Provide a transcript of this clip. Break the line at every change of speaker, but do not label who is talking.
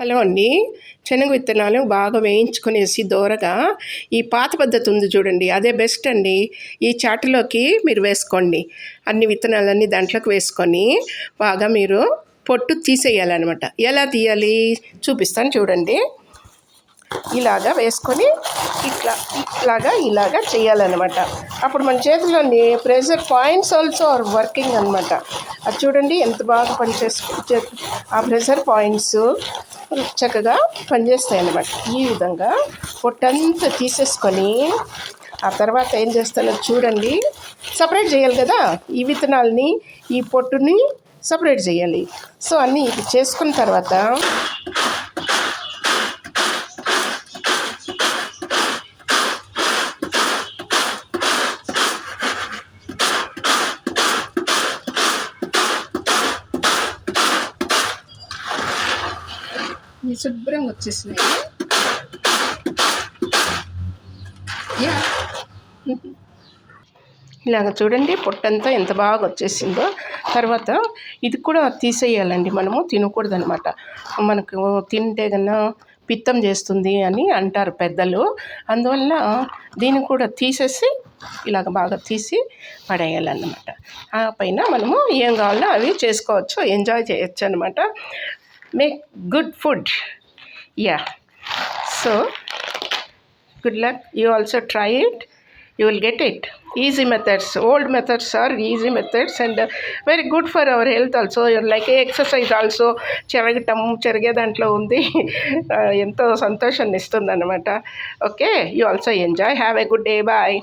Hello అండి. శనగ విత్తనాలు బాగా వేయించుకునేసి దోరగా ఈ పాత పద్ధతి ఉంది చూడండి, అదే బెస్ట్ అండి. ఈ చాటులోకి మీరు వేసుకోండి, అన్ని విత్తనాలన్నీ దాంట్లోకి వేసుకొని బాగా మీరు పొట్టు తీసేయాలన్నమాట. ఎలా తీయాలి చూపిస్తాను చూడండి. ఇలాగా వేసుకొని ఇలాగా చేయాలన్నమాట. అప్పుడు మన చేతిలోని pressure points also are working అనమాట. అది చూడండి ఎంత బాగా ఆ ప్రెషర్ పాయింట్స్ చక్కగా పనిచేస్తాయి అన్నమాట. ఈ విధంగా పొట్టంతా తీసేసుకొని ఆ తర్వాత ఏం చేస్తానో చూడండి. సపరేట్ చేయాలి కదా, ఈ విత్తనాలని ఈ పొట్టుని సపరేట్ చేయాలి. సో అన్నీ ఇది చేసుకున్న తర్వాత శుభ్రంగా వచ్చేసినాయి. ఇలాగ చూడండి, పొట్టంతా ఎంత బాగా వచ్చేసిందో. తర్వాత ఇది కూడా తీసేయాలండి, మనము తినకూడదు అనమాట. మనకు తింటే కన్నా పిత్తం చేస్తుంది అని అంటారు పెద్దలు. అందువల్ల దీన్ని కూడా తీసేసి ఇలాగ బాగా తీసి పడేయాలన్నమాట. ఆ పైన మనము ఏం కావాలో అవి చేసుకోవచ్చు, ఎంజాయ్ చేయొచ్చు అనమాట. Make good food. So good luck, you also try it, you will get it. Easy methods, old methods are easy methods and very good for our health also, like exercise also. చెరిగే దాంట్లో ఉంది, ఎంతో సంతోషాన్ని ఇస్తుంది అన్నమాట. Okay, you also enjoy. Have a good day. Bye.